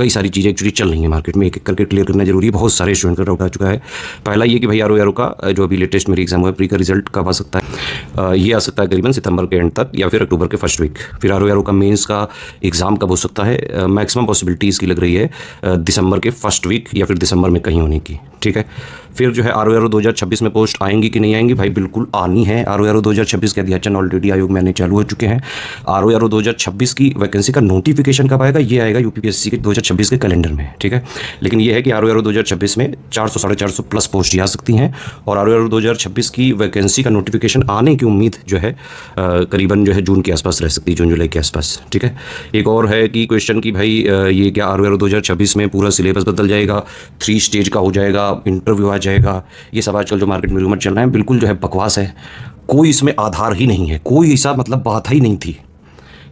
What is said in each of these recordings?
कई सारी चीज़ें एक्चुअली चल रही हैं मार्केट में, एक एक करके क्लियर करना जरूरी है। बहुत सारे स्टूडेंट का डाउट आ चुका है। पहला ये कि भाई आरओ का जो अभी लेटेस्ट मेरी एग्जाम हुआ प्री का रिजल्ट कब आ सकता है? ये आ सकता है करीबन सितंबर के एंड तक या फिर अक्टूबर के फर्स्ट वीक। फिर आरओ का मेंस का एग्जाम कब हो सकता है? मैक्सिमम पॉसिबिलिटी इसकी लग रही है दिसंबर के फर्स्ट वीक या फिर दिसंबर में कहीं होने की। ठीक है। फिर जो है आरओ 2026 में पोस्ट आएंगी कि नहीं आएंगी? भाई बिल्कुल आनी है। आरओ 2026 के अध्ययन ऑलरेडी आयोग में आने चालू हो चुके हैं। आरओ 2026 की वैकेंसी का नोटिफिकेशन कब आएगा? ये आएगा यूपीपीएससी के 2026 के कैलेंडर में। ठीक है। लेकिन ये है कि आरओ 2026 में 400 450 प्लस पोस्ट आ सकती हैं और आरओ 2026 की वैकेंसी का नोटिफिकेशन आने की उम्मीद जो है करीबन जो है जून के आसपास रह सकती है, जून जुलाई के आसपास। ठीक है। एक और है कि क्वेश्चन कि भाई ये क्या आरओ 2026 में पूरा सिलेबस बदल जाएगा, 3 स्टेज का हो जाएगा, इंटरव्यू आ जाएगा? ये सब आजकल जो मार्केट में रूमर चल रहा है बिल्कुल जो है बकवास है। कोई इसमें आधार ही नहीं है, कोई ऐसा मतलब बात ही नहीं थी।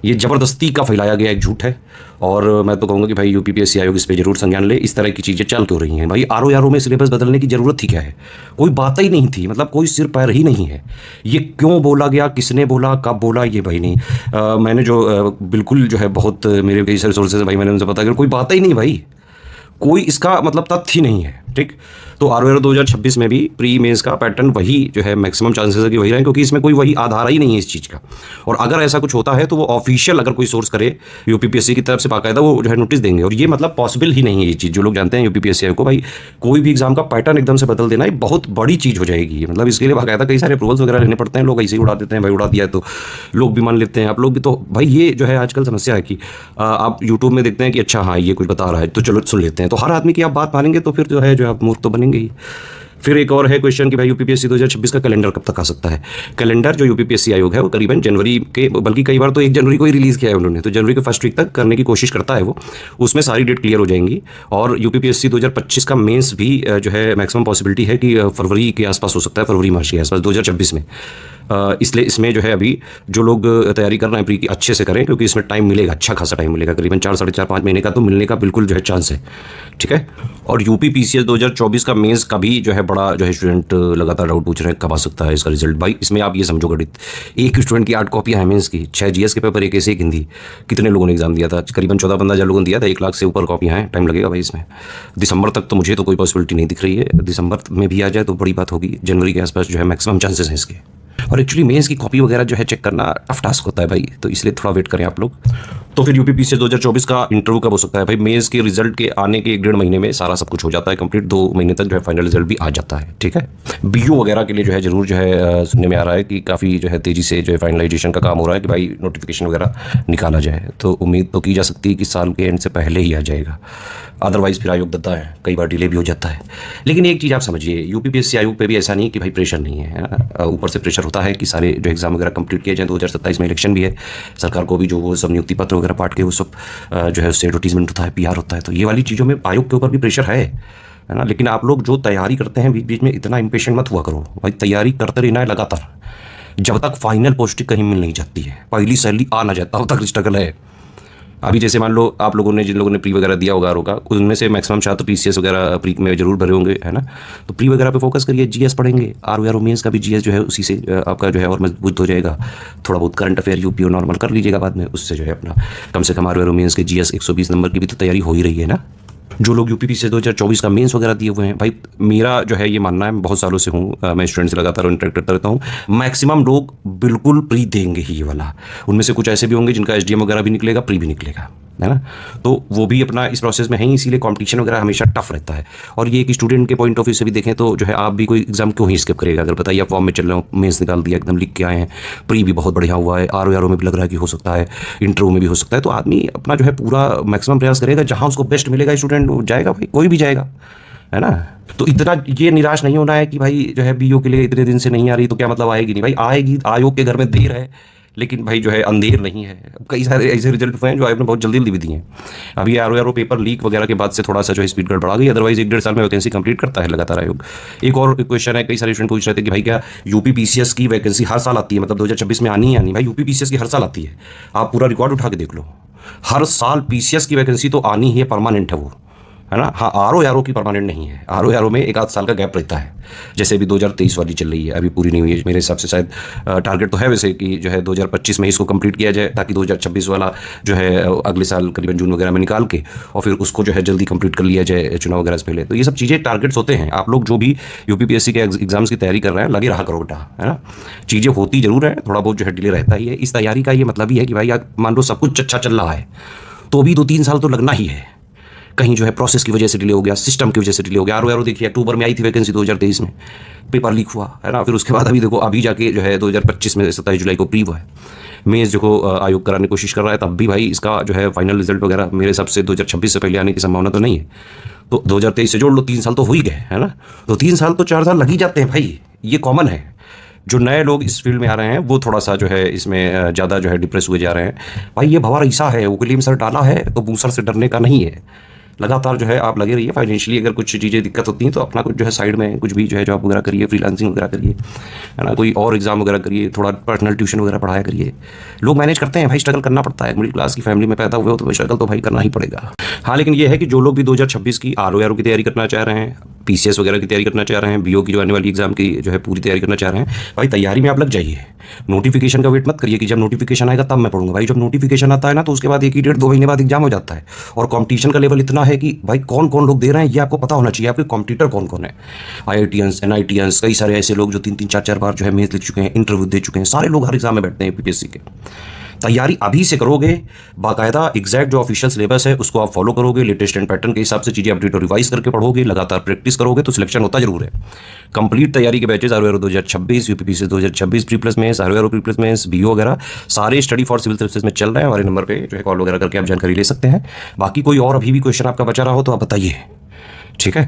ये ज़बरदस्ती का फैलाया गया एक झूठ है और मैं तो कहूँगा कि भाई यूपीपीएससी आयोग इस पे जरूर संज्ञान ले। इस तरह की चीज़ें चल क्यों रही हैं? भाई आरओ में सिलेबस बदलने की ज़रूरत ही क्या है? कोई बात ही नहीं थी, मतलब कोई सिर पैर ही नहीं है। ये क्यों बोला गया, किसने बोला, कब बोला, ये भाई नहीं। मैंने जो बिल्कुल जो है बहुत मेरे कई सारे सोर्सेज भाई मैंने उनसे पता कि कोई बात ही नहीं भाई, कोई इसका मतलब तथ्य ही नहीं है। ठीक। तो आरओ 2026 में भी प्री मेंस का पैटर्न वही जो है मैक्सिमम चांसेस है कि वही रहे, क्योंकि इसमें कोई वही आधार ही नहीं है इस चीज़ का। और अगर ऐसा कुछ होता है तो वो ऑफिशियल अगर कोई सोर्स करे यूपीपीएससी की तरफ से बाकायदा वो जो है नोटिस देंगे। और ये मतलब पॉसिबल ही नहीं है ये चीज़। जो लोग जानते हैं यूपीपीएससी को, भाई कोई भी एग्जाम का पैटर्न एकदम से बदल देना ये बहुत बड़ी चीज़ हो जाएगी। मतलब इसके लिए बाकायदा कई सारे अप्रूवल्स वगैरह लेने पड़ते हैं। लोग ऐसे ही उड़ा देते हैं, भाई उड़ा दिया तो लोग भी मान लेते हैं, आप लोग भी। तो भाई ये जो है आजकल समस्या है कि आप यूट्यूब में देखते हैं कि अच्छा हाँ ये कुछ बता रहा है तो चलो सुन लेते हैं, तो हर आदमी की आप बात मानेंगे तो फिर जो है आप मूर्ख तो बनेंगे ही। फिर एक और है क्वेश्चन कि भाई यूपीपीएससी 2026 का कैलेंडर कब तक आ सकता है? कैलेंडर जो यूपीपीएससी आयोग है वो करीबन जनवरी के, बल्कि कई बार तो 1 जनवरी को ही रिलीज़ किया है उन्होंने, तो जनवरी के फर्स्ट वीक तक करने की कोशिश करता है वो। उसमें सारी डेट क्लियर हो जाएंगी और यूपीपीएससी 2025 का मेंस भी जो है मैक्सिमम पॉसिबिलिटी है कि फरवरी के आसपास हो सकता है, फरवरी मार्च के आसपास 2026 में। इसलिए इसमें जो है अभी जो लोग तैयारी कर रहे हैं प्री की अच्छे से करें, क्योंकि इसमें टाइम मिलेगा, अच्छा खासा टाइम मिलेगा, करीबन 4 साढ़े 4 5 महीने का तो मिलने का बिल्कुल जो है चांस है। ठीक है। और यूपीपीसीएस 2024 का मेंस का भी जो है बड़ा जो है स्टूडेंट लगातार डाउट पूछ रहे हैं कब आ सकता है इसका रिजल्ट। भाई इसमें आप ये समझो गणित, एक स्टूडेंट की 8 कॉपियाँ हैं मेंस की, 6 जीएस के पेपर, एक ऐसे एक हिंदी। कितने लोगों ने एग्जाम दिया था? करीबन 14-15 हज़ार लोगों ने दिया था। 1 लाख से ऊपर कॉपियाँ हैं। टाइम लगेगा भाई इसमें। दिसंबर तक तो मुझे तो कोई पॉसिबिलिटी नहीं दिख रही है। दिसंबर में भी आ जाए तो बड़ी बात होगी। जनवरी के आसपास जो है मैक्सिमम चांसेस हैं इसके। और एक्चुअली मेंस की कॉपी वगैरह जो है चेक करना टफ टास्क होता है भाई, तो इसलिए थोड़ा वेट करें आप लोग। तो फिर यूपीपीसीएस 2024 का इंटरव्यू कब हो सकता है? भाई मेंस के रिजल्ट के आने के 1-1.5 महीने में सारा सब कुछ हो जाता है कंप्लीट। 2 महीने तक जो है फाइनल रिजल्ट भी आ जाता है। ठीक है। बीयू वगैरह के लिए जो है जरूर जो है सुनने में आ रहा है कि काफ़ी जो है तेज़ी से जो है फाइनलाइजेशन का काम हो रहा है कि भाई नोटिफिकेशन वगैरह निकाला जाए। तो उम्मीद तो की जा सकती है कि साल के एंड से पहले ही आ जाएगा। अदरवाइज़ फिर आयोग देता है, कई बार डिले भी हो जाता है। लेकिन एक चीज़ आप समझिए, यूपीपीएससी आयोग पे भी ऐसा नहीं कि भाई प्रेशर नहीं है। ऊपर से प्रेशर होता है कि सारे जो एग्जाम वगैरह कंप्लीट किए जाएँ। 2027 में इलेक्शन भी है, सरकार को भी जो वो सब नियुक्ति पत्र वगैरह पाठ के वो सब जो है उससे एडवर्टीजमेंट होता है, पीआर होता है। तो ये वाली चीज़ों में आयोग के ऊपर भी प्रेशर है ना। लेकिन आप लोग जो तैयारी करते हैं बीच बीच में इतना इम्पेशेंट मत हुआ करो भाई, तैयारी करते रहना है लगातार, जब तक फाइनल पोस्टिंग कहीं मिल नहीं जाती है, पहली सैलरी आ ना जाता, तब तक स्ट्रगल है। अभी जैसे मान लो आप लोगों ने, जिन लोगों ने प्री वगैरह दिया होगा आरओ का, उनमें से मैक्सिमम छात्र पीसीएस वगैरह प्री में जरूर भरे होंगे, है ना। तो प्री वगैरह पे फोकस करिए, जीएस पढ़ेंगे। आरओ मेंस का भी जीएस जो है उसी से आपका जो है और मजबूत हो जाएगा। थोड़ा बहुत करंट अफेयर यूपीओ नॉर्मल कर लीजिएगा बाद में, उससे जो है अपना कम से कम आरओ मेंस के जीएस 120 नंबर की भी तो तैयारी हो ही रही है ना। जो लोग यूपीपीसीएस 2024 का मेंस वगैरह दिए हुए हैं, भाई मेरा जो है ये मानना है, मैं बहुत सालों से हूँ, मैं स्टूडेंट से लगातार इंटरेक्ट करता रहता हूँ, मैक्सिमम लोग बिल्कुल प्री देंगे ही ये वाला। उनमें से कुछ ऐसे भी होंगे जिनका एसडीएम वगैरह भी निकलेगा, प्री भी निकलेगा, है ना। तो वो भी अपना इस प्रोसेस में है ही, इसीलिए कंपटीशन वगैरह हमेशा टफ रहता है। और ये एक स्टूडेंट के पॉइंट ऑफ व्यू से भी देखें तो जो है आप भी कोई एग्जाम क्यों ही स्किप करेगा? अगर बताइए आप फॉर्म में चल रहे हो, मेंस निकाल दिया, एकदम लिख के आए हैं, प्री भी बहुत बढ़िया हुआ है, आरओ में भी लग रहा है कि हो सकता है, इंटरव्यू में भी हो सकता है, तो आदमी अपना जो है पूरा मैक्सिमम प्रयास करेगा, जहाँ उसको बेस्ट मिलेगा स्टूडेंट जाएगा भाई, कोई भी जाएगा, है ना। तो इतना ये निराश नहीं होना है कि भाई जो है बीओ के लिए इतने दिन से नहीं आ रही तो क्या मतलब आएगी नहीं? भाई आएगी, आयोग के घर में देर है, लेकिन भाई जो है अंधेर नहीं है। कई सारे ऐसे रिजल्ट हुए हैं जो आयोग ने बहुत जल्दी भी दिए हैं। अभी आरओ पेपर लीक वगैरह के बाद से थोड़ा सा जो है स्पीड गड़बड़ा गई, अदरवाइज 1-1.5 साल में वैकेंसी कंप्लीट करता है लगातार आयोग। एक और क्वेश्चन है, कई सारे स्टूडेंट पूछ रहे थे कि भाई क्या यूपीपीसीएस की वैकेंसी हर साल आती है, मतलब 2026 में आनी है आनी? भाई यूपीपीसीएस की हर साल आती है, आप पूरा रिकॉर्ड उठा के देख लो, हर साल पीसीएस की वैकेंसी तो आनी ही है, परमानेंट है वो। है ना। हाँ, RO की परमानेंट नहीं है, RO में 1 आध साल का गैप रहता है। जैसे अभी 2023 वाली चल रही है, अभी पूरी नहीं हुई है मेरे हिसाब से। शायद टारगेट तो है वैसे कि जो है 2025 में इसको कंप्लीट किया जाए, ताकि 2026 वाला जो है अगले साल करीबन जून वगैरह में निकाल के और फिर उसको जो है जल्दी कंप्लीट कर लिया जाए चुनाव वगैरह से पहले। तो ये सब चीज़ें टारगेट्स होते हैं। आप लोग जो भी UPPSC के एग्जाम्स की तैयारी कर रहे हैं, लगे रहा करो बेटा, है ना। चीज़ें होती जरूर है, थोड़ा बहुत जो है डिले रहता ही है। इस तैयारी का ये मतलब ही है कि भाई आप मान लो सब कुछ अच्छा चल रहा है तो भी 2-3 साल तो लगना ही है। कहीं जो है प्रोसेस की वजह से डिले हो गया, सिस्टम की वजह से डिले हो गया। RO देखिए अक्टूबर में आई थी वैकेंसी 2023 में, पेपर लीक हुआ, है ना। फिर उसके बाद अभी देखो, अभी जाके जो है 2025 में 27 जुलाई को प्री हुआ है। मेंस जो आयोग कराने की कोशिश कर रहा है, तब भी भाई इसका जो है फाइनल रिजल्ट वगैरह मेरे हिसाब से 2026 से पहले आने की संभावना तो नहीं है। तो 2023 से जोड़ लो, 3 साल तो हो ही गए, है ना। तो 3 साल तो 4 साल लग ही जाते हैं भाई, ये कॉमन है। जो नए लोग इस फील्ड में आ रहे हैं वो थोड़ा सा जो है इसमें ज़्यादा जो है डिप्रेस हुए जा रहे हैं। भाई ये भंवर ऐसा है, उगली में सर डाला है तो मूसर से डरने का नहीं है। लगातार जो है आप लगे रहिए। फाइनेंशियली अगर कुछ चीज़ें दिक्कत होती हैं तो अपना कुछ जो है साइड में कुछ भी जो है जॉब वगैरह करिए, फ्रीलांसिंग वगैरह करिए, है ना। कोई और एग्जाम वगैरह करिए, थोड़ा पर्सनल ट्यूशन वगैरह पढ़ाया करिए। लोग मैनेज करते हैं भाई, स्ट्रगल करना पड़ता है। मिडिल क्लास की फैमिली में पैदा हुए हो तो स्ट्रगल तो भाई करना ही पड़ेगा। हाँ, लेकिन ये है कि जो लोग भी 2026 की RO की तैयारी करना चाह रहे हैं, PCS वगैरह की तैयारी करना चाह रहे हैं, BO की जो आने वाली एग्जाम की जो है पूरी तैयारी करना चाह रहे हैं, भाई तैयारी में आप लग जाइए। नोटिफिकेशन का वेट मत करिए कि जब नोटिफिकेशन आएगा तब मैं पढ़ूंगा। भाई जब नोटिफिकेशन आता है ना, तो उसके बाद 1 ही 1.5 2 महीने बाद एग्जाम हो जाता है। और कंपटीशन का लेवल इतना है कि भाई कौन कौन लोग दे रहे हैं ये आपको पता होना चाहिए। आपके कॉम्पिटिटर कौन कौन है, IITians, NITians, कई सारे ऐसे लोग जो 3-3 4-4 बार जो है मेंस लिख चुके हैं, इंटरव्यू दे चुके हैं। सारे लोग हर एग्जाम में बैठते हैं UPPSC के। तैयारी अभी से करोगे, बाकायदा एग्जैक्ट जो ऑफिशियल सिलेबस है उसको आप फॉलो करोगे, लेटेस्ट एंड पैटर्न के हिसाब से चीज़ें अपडेट और रिवाइज करके पढ़ोगे, लगातार प्रैक्टिस करोगे तो सिलेक्शन होता जरूर है। कंप्लीट तैयारी के batches RO 2026, UPPSC 2026 pre plus mains, RO pre plus mains, BO वगैरह सारे स्टडी फॉर सिविल सर्विसेज में चल रहे हैं। हमारे नंबर पे जो है कॉल वगैरह करके आप जानकारी ले सकते हैं। बाकी कोई और अभी भी क्वेश्चन आपका बचा रहा हो तो आप बताइए, ठीक है।